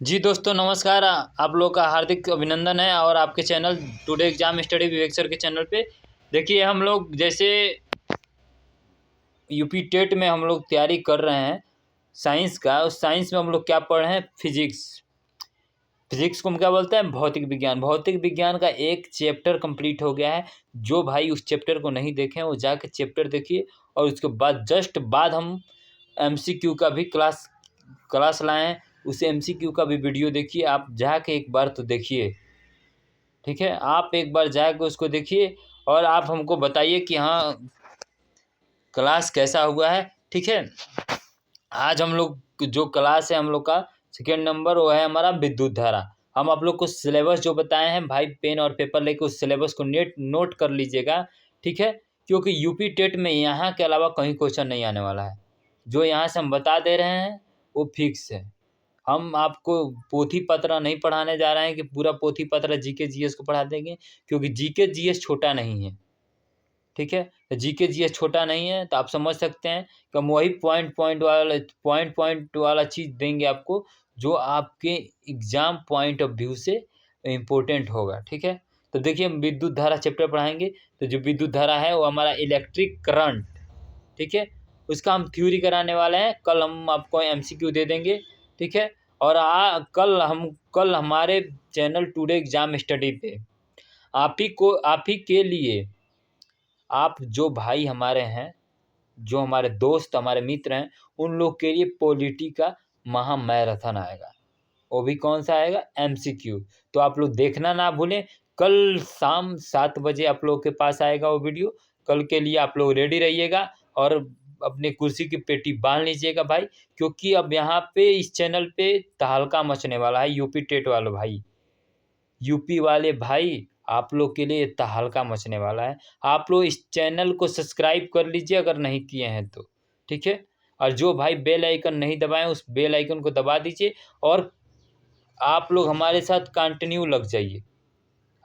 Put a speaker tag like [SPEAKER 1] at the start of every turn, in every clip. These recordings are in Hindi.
[SPEAKER 1] जी दोस्तों नमस्कार। आप लोग का हार्दिक अभिनंदन है और आपके चैनल टुडे एग्जाम स्टडी विवेक सर के चैनल पे देखिए हम लोग जैसे यूपी टेट में हम लोग तैयारी कर रहे हैं साइंस का। उस साइंस में हम लोग क्या पढ़ रहे हैं? फिजिक्स को हम क्या बोलते हैं? भौतिक विज्ञान। भौतिक विज्ञान का एक चैप्टर कंप्लीट हो गया है। जो भाई उस चैप्टर को नहीं देखे वो जाके चैप्टर देखिए और उसके बाद जस्ट बाद हम एमसीक्यू का भी क्लास लाए हैं। उस एमसीक्यू का भी वीडियो देखिए। आप जाके एक बार तो देखिए, ठीक है? आप एक बार जाके उसको देखिए और आप हमको बताइए कि हाँ क्लास कैसा हुआ है, ठीक है? आज हम लोग जो क्लास है हम लोग का सेकेंड नंबर वो है हमारा विद्युत धारा। हम आप लोग को सिलेबस जो बताए हैं भाई पेन और पेपर लेके उस सिलेबस को नोट कर लीजिएगा, ठीक है? क्योंकि यूपी टेट में यहाँ के अलावा कहीं क्वेश्चन नहीं आने वाला है। जो यहाँ से हम बता दे रहे हैं वो फिक्स है। हम आपको पोथी पत्र नहीं पढ़ाने जा रहे हैं कि पूरा पोथी पत्र जीके जीएस को पढ़ा देंगे, क्योंकि जीके जीएस छोटा नहीं है, ठीक है? तो जीके जीएस छोटा नहीं है तो आप समझ सकते हैं कि हम वही पॉइंट वाला चीज़ देंगे आपको जो आपके एग्जाम पॉइंट ऑफ व्यू से इम्पोर्टेंट होगा, ठीक है? तो देखिए हम विद्युत धारा चैप्टर पढ़ाएंगे। तो जो विद्युत धारा है वो हमारा इलेक्ट्रिक करंट, ठीक है? उसका हम थ्योरी कराने वाले हैं। कल हम आपको एमसीक्यू दे देंगे, ठीक है? और कल हमारे चैनल टुडे एग्जाम स्टडी पे आप ही के लिए, आप जो भाई हमारे हैं, जो हमारे दोस्त हमारे मित्र हैं, उन लोग के लिए पॉलिटी का महा मैराथन आएगा। वो भी कौन सा आएगा? एमसीक्यू। तो आप लोग देखना ना भूलें। कल शाम 7 बजे आप लोग के पास आएगा वो वीडियो। कल के लिए आप लोग रेडी रहिएगा और अपनी कुर्सी की पेटी बांध लीजिएगा भाई, क्योंकि अब यहाँ पे इस चैनल पे तहलका मचने वाला है। यूपी टेट वाले भाई, यूपी वाले भाई, आप लोग के लिए तहलका मचने वाला है। आप लोग इस चैनल को सब्सक्राइब कर लीजिए अगर नहीं किए हैं तो, ठीक है? और जो भाई बेल आइकन नहीं दबाएं उस बेल आइकन को दबा दीजिए और आप लोग हमारे साथ कंटिन्यू लग जाइए।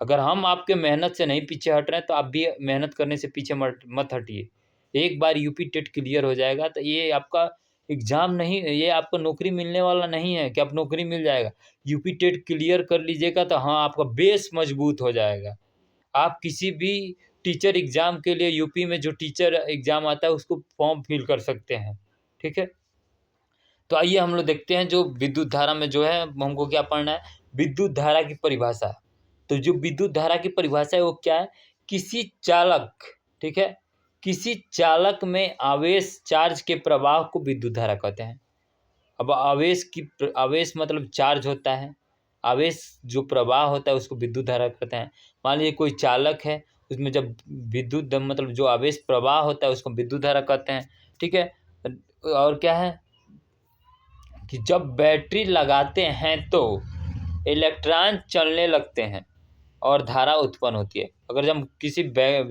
[SPEAKER 1] अगर हम आपके मेहनत से नहीं पीछे हट रहे हैं तो आप भी मेहनत करने से पीछे मत हटिए। एक बार यूपी टेट क्लियर हो जाएगा तो ये आपका एग्ज़ाम नहीं, ये आपको नौकरी मिलने वाला नहीं है कि आप नौकरी मिल जाएगा। यूपी टेट क्लियर कर लीजिएगा तो हाँ आपका बेस मजबूत हो जाएगा। आप किसी भी टीचर एग्ज़ाम के लिए यूपी में जो टीचर एग्ज़ाम आता है उसको फॉर्म फिल कर सकते हैं, ठीक है? तो आइए हम लोग देखते हैं जो विद्युत धारा में जो है हमको क्या पढ़ना है? विद्युत धारा की परिभाषा। तो जो विद्युत धारा की परिभाषा है वो क्या है? किसी चालक, ठीक है? किसी चालक में आवेश चार्ज के प्रवाह को विद्युत धारा कहते हैं। अब आवेश मतलब चार्ज होता है। आवेश जो प्रवाह होता है उसको विद्युत धारा कहते हैं। मान लीजिए कोई चालक है, उसमें जब मतलब जो आवेश प्रवाह होता है उसको विद्युत धारा कहते हैं, ठीक है? और क्या है कि जब बैटरी लगाते हैं तो इलेक्ट्रॉन चलने लगते हैं और धारा उत्पन्न होती है। अगर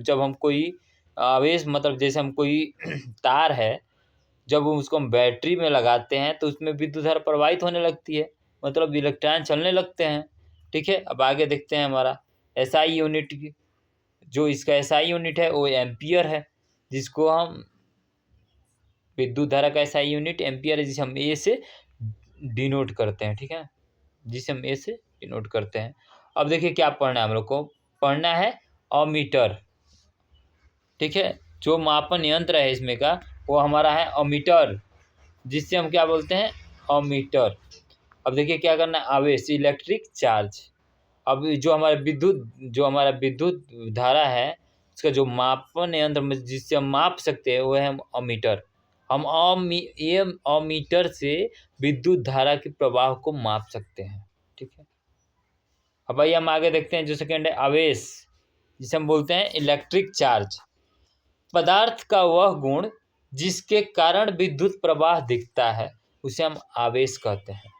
[SPEAKER 1] जब हम कोई आवेश मतलब जैसे हम कोई तार है, जब उसको हम बैटरी में लगाते हैं तो उसमें विद्युत धारा प्रवाहित होने लगती है, मतलब इलेक्ट्रॉन चलने लगते हैं, ठीक है? अब आगे देखते हैं हमारा एसआई यूनिट की। जो इसका एसआई यूनिट है वो एम्पियर है, जिसको हम विद्युत धारा का एसआई यूनिट एम्पियर है, जिसे हम ए से डिनोट करते हैं, ठीक है? जिसे हम ए से डिनोट करते हैं। अब देखिए क्या पढ़ना है हम लोग को? पढ़ना है अमीटर, ठीक है? जो मापन यंत्र है इसमें का वो हमारा है अमीटर, जिससे हम क्या बोलते हैं? अमीटर। अब देखिए क्या करना है? आवेश इलेक्ट्रिक चार्ज। अब जो हमारा विद्युत धारा है उसका जो मापन यंत्र में जिससे हम माप सकते हैं वो है अमीटर। हम अमीटर से विद्युत धारा के प्रवाह को माप सकते हैं, ठीक है? अब भाई हम आगे देखते हैं जो सेकेंड है आवेश, जिसे हम बोलते हैं इलेक्ट्रिक चार्ज। पदार्थ का वह गुण जिसके कारण विद्युत प्रवाह दिखता है उसे हम आवेश कहते हैं।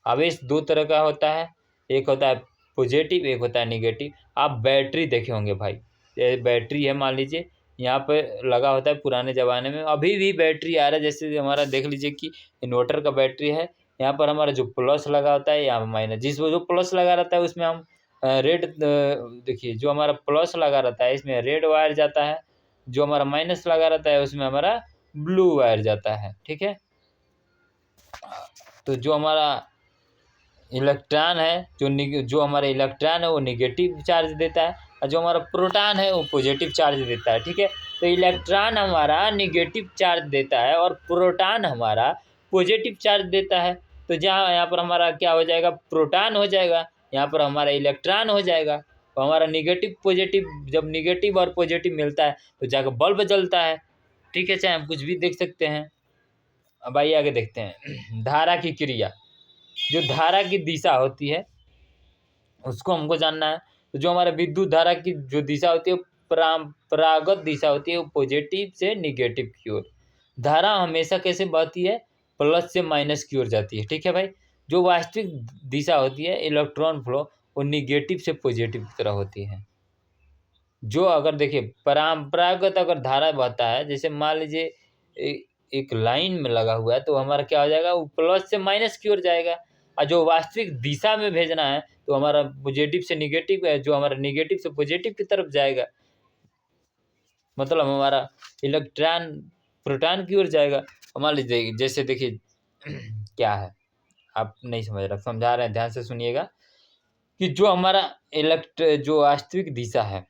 [SPEAKER 1] आवेश दो तरह का होता है, एक होता है पॉजिटिव, एक होता है निगेटिव। आप बैटरी देखे होंगे भाई, ये बैटरी है मान लीजिए, यहाँ पे लगा होता है पुराने ज़माने में, अभी भी बैटरी आ रहा है। जैसे हमारा देख लीजिए कि इन्वर्टर का बैटरी है, यहाँ पर हमारा जो प्लस लगा होता है यहाँ पर माइनस। जो प्लस लगा रहता है उसमें हम रेड, देखिए जो हमारा प्लस लगा रहता है इसमें रेड वायर जाता है, जो हमारा माइनस लगा रहता है उसमें हमारा ब्लू वायर जाता है, ठीक है? तो जो हमारा इलेक्ट्रॉन है जो हमारा इलेक्ट्रॉन है वो निगेटिव चार्ज देता है, और जो हमारा प्रोटॉन है वो पॉजिटिव चार्ज देता है। ठीक है, तो इलेक्ट्रॉन हमारा निगेटिव चार्ज देता है और प्रोटॉन हमारा पॉजिटिव चार्ज देता है। तो जहाँ यहाँ पर हमारा क्या हो जाएगा, प्रोटॉन हो जाएगा, यहाँ पर हमारा इलेक्ट्रॉन हो जाएगा। तो हमारा निगेटिव पॉजिटिव, जब निगेटिव और पॉजिटिव मिलता है तो जाकर बल्ब जलता है। ठीक है, चाहे हम कुछ भी देख सकते हैं। अब आइए आगे देखते हैं धारा की क्रिया। जो धारा की दिशा होती है उसको हमको जानना है। तो जो हमारा विद्युत धारा की जो दिशा होती है परागत दिशा होती है, वो पॉजिटिव से निगेटिव की ओर। धारा हमेशा कैसे बहती है, प्लस से माइनस की ओर जाती है। ठीक है भाई, जो वास्तविक दिशा होती है इलेक्ट्रॉन फ्लो, वो निगेटिव से पॉजिटिव की तरह होती है। जो अगर देखिए परंपरागत अगर धारा बहता है, जैसे मान लीजिए एक लाइन में लगा हुआ है, तो हमारा क्या हो जाएगा, वो प्लस से माइनस की ओर जाएगा। और जो वास्तविक दिशा में भेजना है तो हमारा पॉजिटिव से निगेटिव है, जो हमारा निगेटिव से पॉजिटिव की तरफ जाएगा, मतलब हमारा इलेक्ट्रॉन प्रोटॉन की ओर जाएगा। मान लीजिए जैसे देखिए क्या है, आप नहीं समझ रहे, समझा रहे हैं, ध्यान से सुनिएगा कि जो हमारा जो वास्तविक दिशा है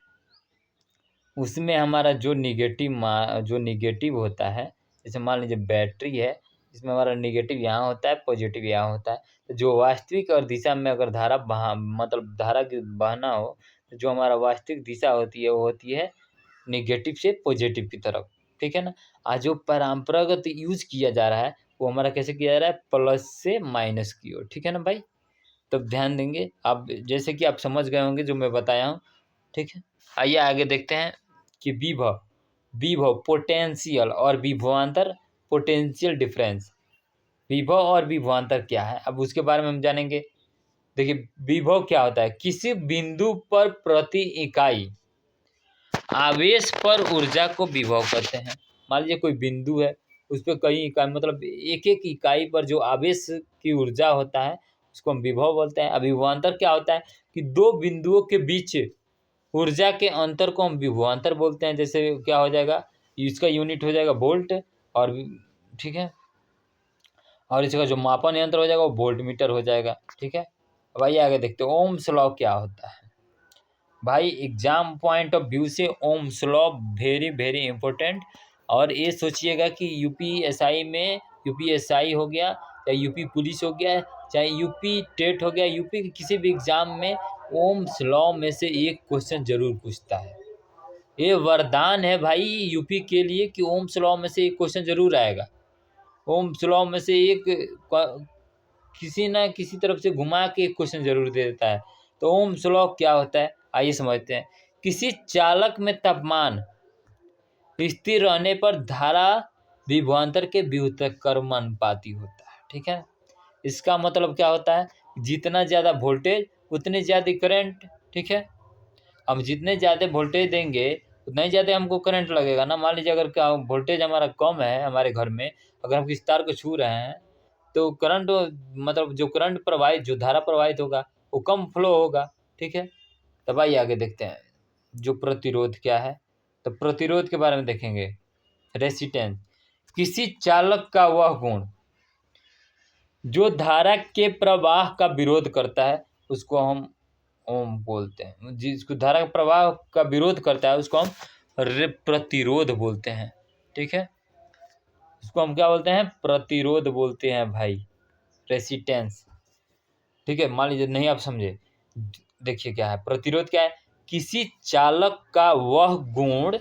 [SPEAKER 1] उसमें हमारा जो निगेटिव होता है, जैसे मान लीजिए बैटरी है, इसमें हमारा निगेटिव यहाँ होता है, पॉजिटिव यहाँ होता है। तो जो वास्तविक और दिशा में अगर धारा मतलब धारा की बहना हो, तो जो हमारा वास्तविक दिशा होती है वो होती है निगेटिव से पॉजिटिव की तरफ। ठीक है ना। आज जो परंपरागत यूज किया जा रहा है वो हमारा कैसे किया जा रहा है, प्लस से माइनस की ओर। ठीक है ना भाई, तब ध्यान देंगे आप, जैसे कि आप समझ गए होंगे जो मैं बताया हूँ। ठीक है, आइए आगे देखते हैं कि विभव विभव पोटेंशियल और विभवांतर पोटेंशियल डिफरेंस। विभव और विभवांतर क्या है, अब उसके बारे में हम जानेंगे। देखिए विभव क्या होता है, किसी बिंदु पर प्रति इकाई आवेश पर ऊर्जा को विभव कहते हैं। मान लीजिए कोई बिंदु है, उस पर कई इकाई, मतलब एक एक इकाई पर जो आवेश की ऊर्जा होता है उसको हम विभव बोलते हैं। अब विभवांतर क्या होता है कि दो बिंदुओं के बीच ऊर्जा के अंतर को हम विभवांतर बोलते हैं। जैसे क्या हो जाएगा, इसका यूनिट हो जाएगा वोल्ट, और ठीक है, और इसका जो मापन यंत्र हो जाएगा वो वोल्ट मीटर हो जाएगा। ठीक है, अब आइए आगे देखते हैं ओम्स लॉ क्या होता है। भाई एग्जाम पॉइंट ऑफ व्यू से Ohm's law very very important. और ये सोचिएगा कि यूपीएसआई में, यूपीएसआई हो गया या यूपी पुलिस हो गया, चाहे यूपी टेट हो गया, यूपी के किसी भी एग्जाम में ओम्स लॉ में से एक क्वेश्चन जरूर पूछता है। ये वरदान है भाई यूपी के लिए कि ओम्स लॉ में से एक क्वेश्चन जरूर आएगा। ओम्स लॉ में से एक किसी ना किसी तरफ से घुमा के एक क्वेश्चन जरूर दे देता है। तो ओम्स लॉ क्या होता है, आइए समझते हैं। किसी चालक में तापमान स्थिर रहने पर धारा विभवांतर के व्युत्क्रमानुपाती होता है। ठीक है, इसका मतलब क्या होता है, जितना ज़्यादा वोल्टेज उतनी ज़्यादा करंट। ठीक है, हम जितने ज़्यादा वोल्टेज देंगे उतना ही ज़्यादा हमको करंट लगेगा ना। मान लीजिए अगर क्या वोल्टेज हमारा कम है हमारे घर में, अगर हम किसी तार को छू रहे हैं तो करंट, मतलब जो करंट प्रवाहित, जो धारा प्रवाहित होगा वो कम फ्लो होगा। ठीक है, तब आइए आगे देखते हैं जो प्रतिरोध क्या है। तो प्रतिरोध के बारे में देखेंगे। रेसिस्टेंस, किसी चालक का वह गुण जो धारा के प्रवाह का विरोध करता है उसको हम ओम बोलते हैं। जिसको धारा का प्रवाह का विरोध करता है उसको हम प्रतिरोध बोलते हैं। ठीक है, उसको हम क्या बोलते हैं, प्रतिरोध बोलते हैं भाई, रेसिस्टेंस। ठीक है, मान लीजिए नहीं आप समझे, देखिए क्या है प्रतिरोध, क्या है, किसी चालक का वह गुण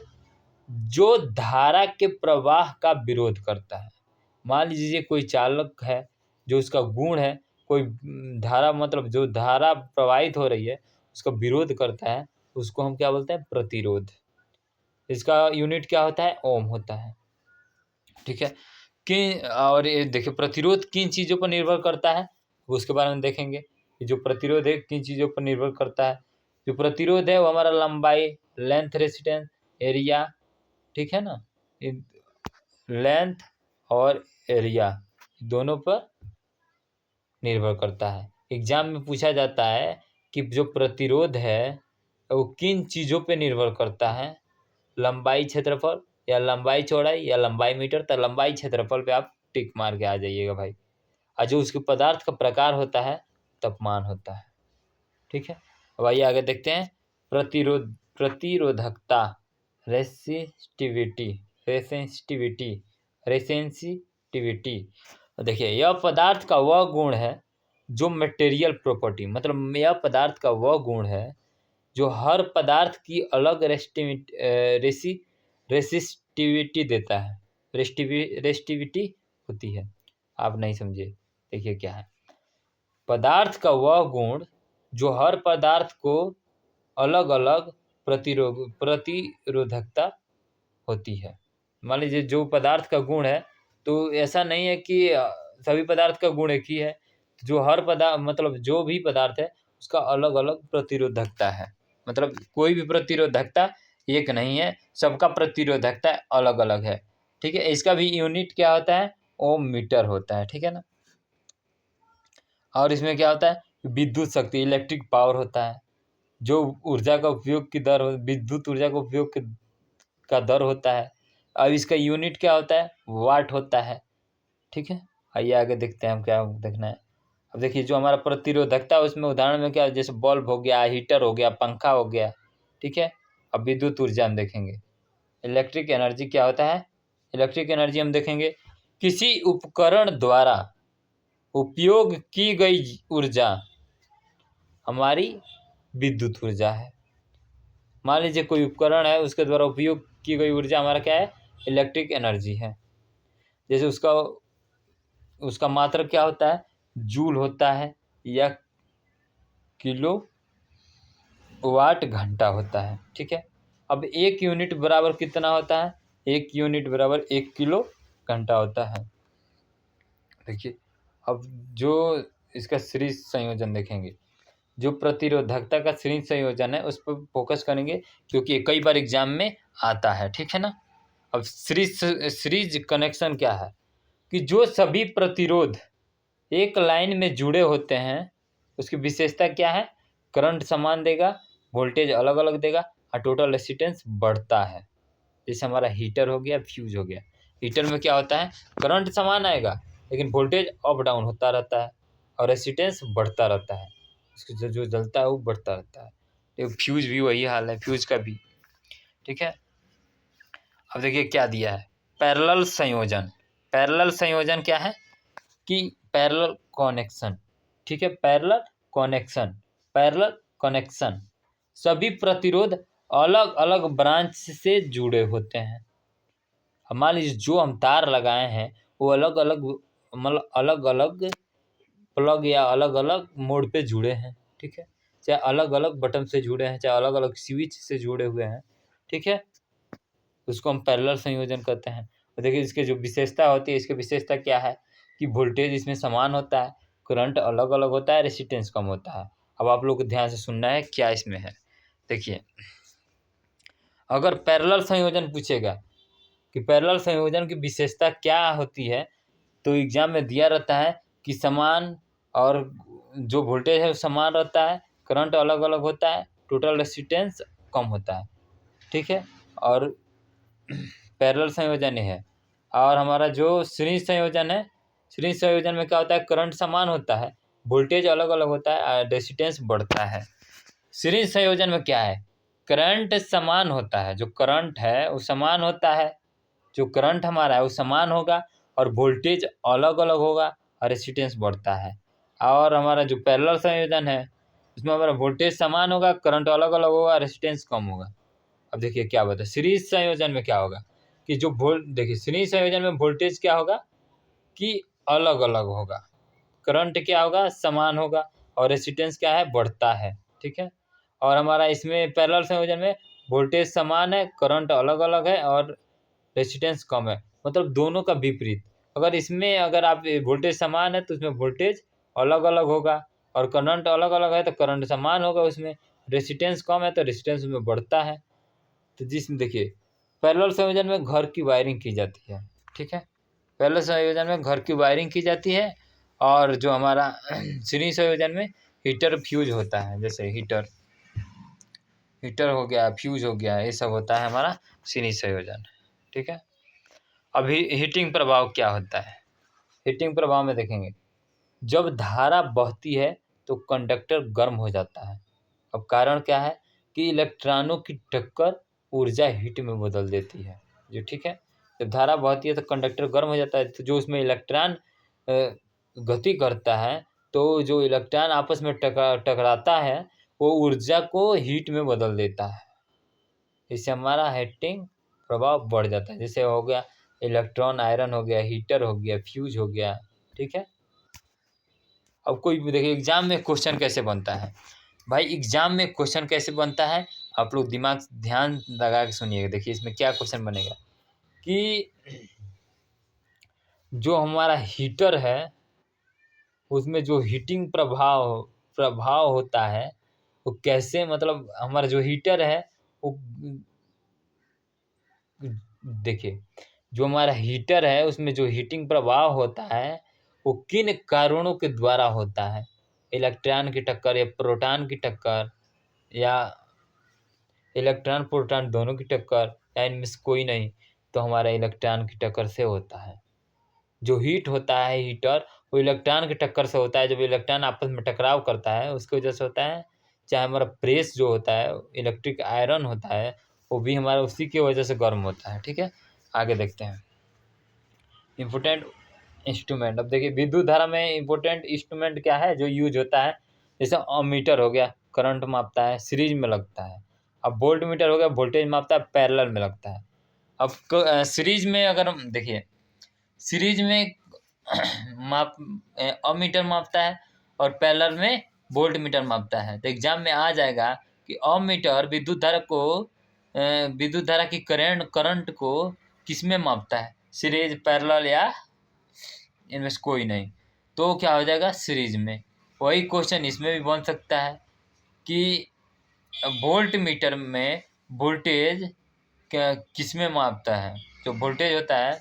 [SPEAKER 1] जो धारा के प्रवाह का विरोध करता है। मान लीजिए कोई चालक है जो उसका गुण है, कोई धारा, मतलब जो धारा प्रवाहित हो रही है उसका विरोध करता है, उसको हम क्या बोलते हैं, प्रतिरोध। इसका यूनिट क्या होता है, ओम होता है। ठीक है, कि और ये देखिए प्रतिरोध किन चीज़ों पर निर्भर करता है उसके बारे में देखेंगे कि जो प्रतिरोध है किन चीज़ों पर निर्भर करता है। जो प्रतिरोध है वो हमारा लंबाई, लेंथ, रेजिस्टेंस, एरिया, ठीक है ना, लेंथ और एरिया दोनों पर निर्भर करता है। एग्जाम में पूछा जाता है कि जो प्रतिरोध है वो किन चीज़ों पे निर्भर करता है, लंबाई क्षेत्रफल, या लंबाई चौड़ाई, या लंबाई मीटर। तो लंबाई क्षेत्रफल पे आप टिक मार के आ जाइएगा भाई। और जो उसके पदार्थ का प्रकार होता है तापमान होता है। ठीक है, अब आइए आगे देखते हैं। प्रतिरोधकता, रेसिस्टिविटी, रेसेंसिटिविटी, रेसेंसिटिविटी। देखिए, यह पदार्थ का वह गुण है जो मटेरियल प्रॉपर्टी, मतलब यह पदार्थ का वह गुण है जो हर पदार्थ की अलग रेसिस्टिविटी देता है। रेस्टिविटी होती है, आप नहीं समझे, देखिए क्या है। पदार्थ का वह गुण जो हर पदार्थ को अलग अलग प्रतिरोधकता होती है। मान लीजिए जो पदार्थ का गुण है, तो ऐसा नहीं है कि सभी पदार्थ का गुण एक ही है। जो हर पदार्थ, मतलब जो भी पदार्थ है उसका अलग अलग प्रतिरोधकता है। मतलब कोई भी प्रतिरोधकता एक नहीं है, सबका प्रतिरोधकता अलग अलग है। ठीक है, इसका भी यूनिट क्या होता है, ओम मीटर होता है। ठीक है ना। और इसमें क्या होता है, विद्युत शक्ति, इलेक्ट्रिक पावर होता है। जो ऊर्जा का उपयोग की दर, विद्युत ऊर्जा का उपयोग का दर होता है। अब इसका यूनिट क्या होता है, वाट होता है। ठीक है, आइए आगे देखते हैं हम क्या देखना है। अब देखिए, जो हमारा प्रतिरोधकता है उसमें उदाहरण में क्या है, जैसे बल्ब हो गया, हीटर हो गया, पंखा हो गया। ठीक है, अब विद्युत ऊर्जा हम देखेंगे। इलेक्ट्रिक एनर्जी क्या होता है, इलेक्ट्रिक एनर्जी हम देखेंगे, किसी उपकरण द्वारा उपयोग की गई ऊर्जा हमारी विद्युत ऊर्जा है। मान लीजिए कोई उपकरण है, उसके द्वारा उपयोग की गई ऊर्जा हमारा क्या है, इलेक्ट्रिक एनर्जी है। जैसे उसका मात्रक क्या होता है, जूल होता है या किलो वाट घंटा होता है। ठीक है, अब एक यूनिट बराबर कितना होता है, एक यूनिट बराबर 1 किलो घंटा होता है। देखिए, अब जो इसका सीरीज संयोजन देखेंगे, जो प्रतिरोधकता का सीरीज संयोजन है उस पर फोकस करेंगे, क्योंकि कई बार एग्जाम में आता है। ठीक है ना। अब सीरीज कनेक्शन क्या है, कि जो सभी प्रतिरोध एक लाइन में जुड़े होते हैं उसकी विशेषता क्या है, करंट समान देगा, वोल्टेज अलग अलग देगा और टोटल रेसिस्टेंस बढ़ता है। जैसे हमारा हीटर हो गया, फ्यूज हो गया। हीटर में क्या होता है, करंट समान आएगा लेकिन वोल्टेज अप डाउन होता रहता है और रेसिस्टेंस बढ़ता रहता है, उसको जो जलता है वो बढ़ता रहता है। तो फ्यूज भी वही हाल है, फ्यूज का भी। ठीक है, अब देखिए क्या दिया है, पैरेलल संयोजन। पैरेलल संयोजन क्या है, कि पैरेलल कनेक्शन। ठीक है, पैरेलल कनेक्शन, पैरेलल कनेक्शन, सभी प्रतिरोध अलग अलग ब्रांच से जुड़े होते हैं। मान लीजिए जो हम तार लगाए हैं वो अलग अलग, मतलब अलग अलग प्लग या अलग अलग मोड पे जुड़े हैं। ठीक है, चाहे अलग अलग बटन से जुड़े हैं, चाहे अलग अलग स्विच से जुड़े हुए हैं। ठीक है, उसको हम पैरेलल संयोजन कहते हैं। और देखिए इसकी जो विशेषता होती है, इसकी विशेषता क्या है, कि वोल्टेज इसमें समान होता है, करंट अलग अलग होता है, रेसिस्टेंस कम होता है। अब आप लोग को ध्यान से सुनना है क्या इसमें है। देखिए, अगर पैरेलल संयोजन पूछेगा कि पैरेलल संयोजन की विशेषता क्या होती है, तो एग्जाम में दिया रहता है कि समान, और जो वोल्टेज है वो समान रहता है, करंट अलग अलग होता है, टोटल रेसिस्टेंस कम होता है। ठीक है, और पैरेलल संयोजन है। और हमारा जो श्रेणी संयोजन है, श्रेणी संयोजन में क्या होता है, करंट समान होता है, वोल्टेज अलग अलग होता है, रेसिस्टेंस बढ़ता है। श्रेणी संयोजन में क्या है, करंट समान होता है, जो करंट है वो समान होता है, जो करंट हमारा है वो समान होगा और वोल्टेज अलग अलग होगा और रेसिस्टेंस बढ़ता है। और हमारा जो पैरेलल संयोजन है उसमें हमारा वोल्टेज समान होगा, करंट अलग अलग होगा, रेसिस्टेंस कम होगा। अब देखिए क्या होता है, सीरीज संयोजन में क्या होगा, कि जो देखिए सीरीज संयोजन में वोल्टेज क्या होगा, कि अलग अलग होगा, करंट क्या होगा, समान होगा, और रेसिस्टेंस क्या है, बढ़ता है। ठीक है, और हमारा इसमें पैरेलल संयोजन में वोल्टेज समान है, करंट अलग अलग है और रेसिस्टेंस कम है, मतलब दोनों का विपरीत। अगर आप वोल्टेज समान है तो उसमें वोल्टेज अलग अलग होगा, और करंट अलग अलग है तो करंट समान होगा, उसमें रेसिस्टेंस कम है तो रेसिस्टेंस उसमें बढ़ता है। तो जिसमें देखिए पैरेलल संयोजन में घर की वायरिंग की जाती है। ठीक है, पैरेलल संयोजन में घर की वायरिंग की जाती है, और जो हमारा श्रेणी संयोजन में हीटर फ्यूज होता है, जैसे हीटर हीटर हो गया, फ्यूज हो गया, ये सब होता है हमारा श्रेणी संयोजन। ठीक है, अभी हीटिंग प्रभाव क्या होता है, हीटिंग प्रभाव में देखेंगे, जब धारा बहती है तो कंडक्टर गर्म हो जाता है। अब कारण क्या है कि इलेक्ट्रॉनों की टक्कर ऊर्जा हीट में बदल देती है, जो ठीक है। जब धारा बहती है तो कंडक्टर गर्म हो जाता है, तो जो उसमें इलेक्ट्रॉन गति करता है, तो जो इलेक्ट्रॉन आपस में टकराता है वो ऊर्जा को हीट में बदल देता है। इससे हमारा हीटिंग प्रभाव बढ़ जाता है। जैसे हो गया इलेक्ट्रॉन आयरन हो गया, हीटर हो गया, फ्यूज हो गया, ठीक है। अब कोई भी देखिए एग्जाम में क्वेश्चन कैसे बनता है भाई, एग्जाम में क्वेश्चन कैसे बनता है आप लोग दिमाग ध्यान लगा के सुनिएगा। देखिए इसमें क्या क्वेश्चन बनेगा कि जो हमारा हीटर है उसमें जो हीटिंग प्रभाव प्रभाव होता है वो कैसे, मतलब हमारा जो हीटर है वो, देखिए जो हमारा हीटर है उसमें जो हीटिंग प्रभाव होता है वो किन कारणों के द्वारा होता है। इलेक्ट्रॉन की टक्कर या प्रोटॉन की टक्कर, या इलेक्ट्रॉन प्रोटॉन दोनों की टक्कर, या इनमें से कोई नहीं, तो हमारा इलेक्ट्रॉन की टक्कर से होता है। जो हीट होता है हीटर वो इलेक्ट्रॉन की टक्कर से होता है। जब इलेक्ट्रॉन आपस में टकराव करता है उसकी वजह से होता है। चाहे हमारा प्रेस जो होता है इलेक्ट्रिक आयरन होता है वो भी हमारा उसी की वजह से गर्म होता है, ठीक है। आगे देखते हैं इम्पोर्टेंट इंस्ट्रूमेंट। अब देखिए विद्युत धारा में इम्पोर्टेंट इंस्ट्रूमेंट क्या है जो यूज होता है। जैसे अमीटर हो गया, करंट मापता है, सीरीज में लगता है। अब वोल्ट मीटर हो गया, वोल्टेज मापता है, पैरेलल में लगता है। अब सीरीज में अगर हम देखिए सीरीज में माप अमीटर मापता है और पैरेलल में वोल्ट मीटर मापता है। तो एग्जाम में आ जाएगा कि अमीटर विद्युत धारा की करंट को किस में मापता है, सीरीज, पैरेलल या इनमें से कोई नहीं। तो क्या हो जाएगा सीरीज में। वही क्वेश्चन इसमें भी बन सकता है कि वोल्ट मीटर में वोल्टेज किस में मापता है। जो वोल्टेज होता है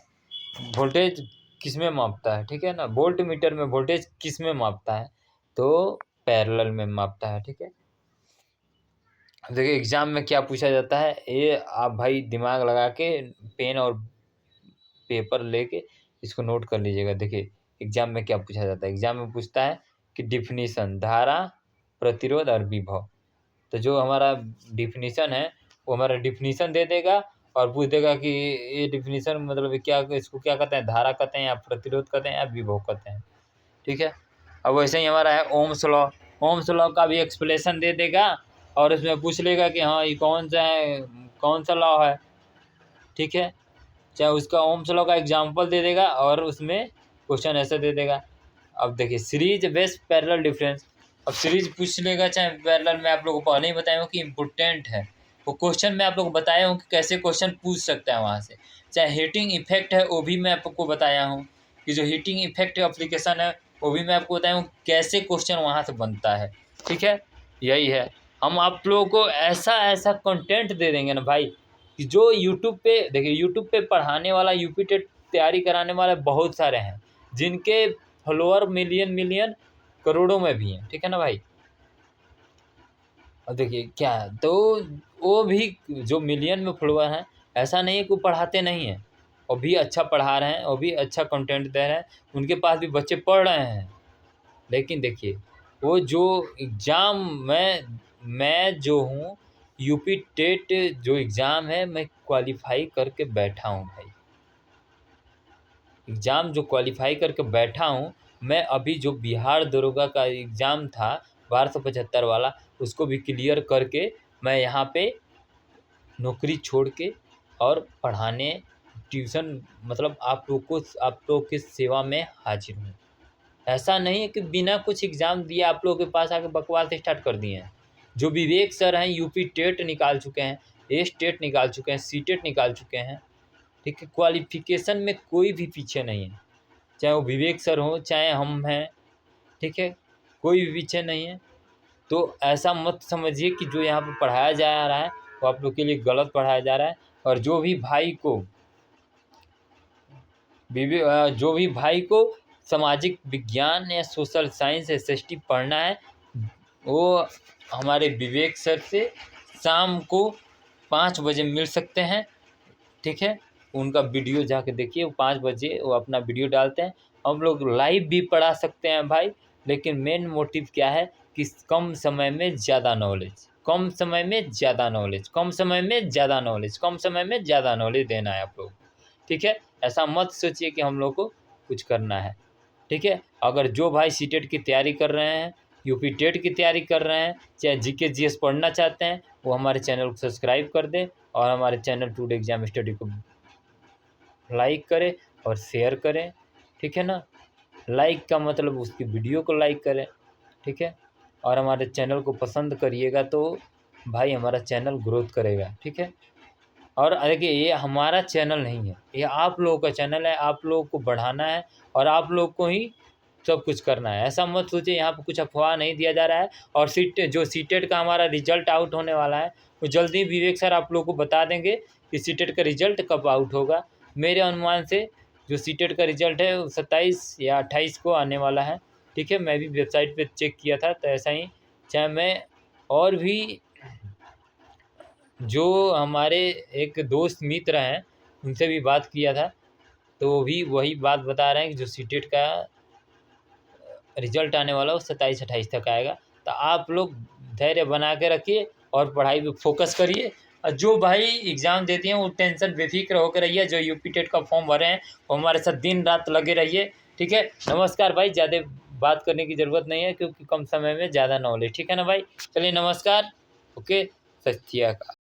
[SPEAKER 1] वोल्टेज किस में मापता है, ठीक है ना। वोल्ट मीटर में वोल्टेज किस में मापता है, तो पैरेलल में मापता है, ठीक है। देखिए एग्जाम में क्या पूछा जाता है, ये आप भाई दिमाग लगा के पेन और पेपर लेके इसको नोट कर लीजिएगा। देखिए एग्जाम में क्या पूछा जाता है। एग्जाम में पूछता है कि डिफिनीशन, धारा, प्रतिरोध और विभव। तो जो हमारा डिफिनीशन है वो हमारा डिफिनीशन दे देगा और पूछ देगा कि ये डिफिनीशन मतलब क्या, इसको क्या कहते हैं, धारा कहते हैं या प्रतिरोध कहते हैं या विभव कहते हैं, ठीक है। अब वैसे ही हमारा है ओम्स लॉ। ओम्स लॉ का भी एक्सप्लेनेशन दे देगा और इसमें पूछ लेगा कि हाँ ये कौन सा लॉ है, ठीक है। चाहे उसका ओम्स लॉ का एग्जाम्पल दे देगा और उसमें क्वेश्चन ऐसे दे देगा। अब देखिए सीरीज बेस्ड पैरेलल डिफरेंस। अब सीरीज पूछ लेगा चाहे पैरेलल में, आप लोगों को पहले ही बताया हूँ कि इम्पोर्टेंट है वो क्वेश्चन। मैं आप लोगों को बताया हूँ कि कैसे क्वेश्चन पूछ सकता है वहाँ से। चाहे हीटिंग इफेक्ट है वो भी मैं आपको बताया हूँ कि जो हीटिंग इफेक्ट एप्लीकेशन है वो भी मैं आपको बताया हूँ कैसे क्वेश्चन वहाँ से बनता है, ठीक है। यही है, हम आप लोगों को ऐसा ऐसा कंटेंट दे देंगे ना भाई कि जो यूट्यूब पे, देखिए यूट्यूब पे पढ़ाने वाला, यूपी टेट तैयारी कराने वाले बहुत सारे हैं जिनके फॉलोअर मिलियन करोड़ों में भी हैं, ठीक है ना भाई। अब देखिए क्या है, तो वो भी जो मिलियन में फॉलोअर हैं ऐसा नहीं है कि वो पढ़ाते नहीं हैं, वो भी अच्छा पढ़ा रहे हैं, वो भी अच्छा कंटेंट दे रहे हैं, उनके पास भी बच्चे पढ़ रहे हैं। लेकिन देखिए वो जो एग्ज़ाम मैं जो हूँ यूपी टेट जो एग्ज़ाम है मैं क्वालिफाई करके बैठा हूँ भाई। एग्ज़ाम जो क्वालिफाई करके बैठा हूँ मैं, अभी जो बिहार दरोगा का एग्ज़ाम था 1275 वाला उसको भी क्लियर करके मैं यहाँ पे नौकरी छोड़ के और पढ़ाने ट्यूशन, मतलब आप लोग की सेवा में हाजिर हूँ। ऐसा नहीं है कि बिना कुछ एग्ज़ाम दिए आप लोगों के पास आके बकवास स्टार्ट कर दिए हैं। जो विवेक सर हैं यूपी टेट निकाल चुके हैं, एस टेट निकाल चुके हैं, सी टेट निकाल चुके हैं, ठीक है। क्वालिफिकेशन में कोई भी पीछे नहीं है, चाहे वो विवेक सर हो चाहे हम हैं, ठीक है। कोई भी पीछे नहीं है। तो ऐसा मत समझिए कि जो यहाँ पे पढ़ाया जा रहा है वो आप लोग के लिए गलत पढ़ाया जा रहा है। और जो भी भाई को सामाजिक विज्ञान या सोशल साइंस एसएसटी पढ़ना है वो हमारे विवेक सर से शाम को 5 बजे मिल सकते हैं, ठीक है। उनका वीडियो जाके देखिए, वो 5 बजे वो अपना वीडियो डालते हैं। हम लोग लाइव भी पढ़ा सकते हैं भाई, लेकिन मेन मोटिव क्या है कि कम समय में ज़्यादा नॉलेज, कम समय में ज़्यादा नॉलेज, कम समय में ज़्यादा नॉलेज, कम समय में ज़्यादा नॉलेज देना है आप लोग को, ठीक है। ऐसा मत सोचिए कि हम लोग को कुछ करना है, ठीक है। अगर जो भाई सीटेट की तैयारी कर रहे हैं, यूपी टेट की तैयारी कर रहे हैं, चाहे जीके जीएस पढ़ना चाहते हैं, वो हमारे चैनल को सब्सक्राइब कर दें और हमारे चैनल टुडे एग्जाम स्टडी को लाइक करें और शेयर करें, ठीक है ना। लाइक का मतलब उसकी वीडियो को लाइक करें, ठीक है। और हमारे चैनल को पसंद करिएगा तो भाई हमारा चैनल ग्रोथ करेगा, ठीक है। और देखिए ये हमारा चैनल नहीं है, ये आप लोगों का चैनल है, आप लोगों को बढ़ाना है और आप लोग को ही सब कुछ करना है। ऐसा मत सोचिए यहाँ पे कुछ अफवाह नहीं दिया जा रहा है। और सीटेट का हमारा रिजल्ट आउट होने वाला है, वो जल्दी विवेक सर आप लोग को बता देंगे कि सीटेट का रिजल्ट कब आउट होगा। मेरे अनुमान से जो सीटेट का रिजल्ट है वो 27 या 28 को आने वाला है, ठीक है। मैं भी वेबसाइट पे चेक किया था तो ऐसा ही, चाहे मैं और भी जो हमारे एक दोस्त मित्र हैं उनसे भी बात किया था, तो वो भी वही बात बता रहे हैं कि जो सीटेट का रिजल्ट आने वाला है वो 27-28 तक आएगा। तो आप लोग धैर्य बना के रखिए और पढ़ाई पे फोकस करिए। और जो भाई एग्ज़ाम देते हैं वो टेंशन बेफिक्र होकर रहिए, जो यूपी टेट का फॉर्म भरे हैं वो हमारे साथ दिन रात लगे रहिए, ठीक है। नमस्कार भाई, ज़्यादा बात करने की ज़रूरत नहीं है क्योंकि कम समय में ज़्यादा नॉलेज, ठीक है ना भाई। चलिए नमस्कार, ओके, सत श्री अकाल।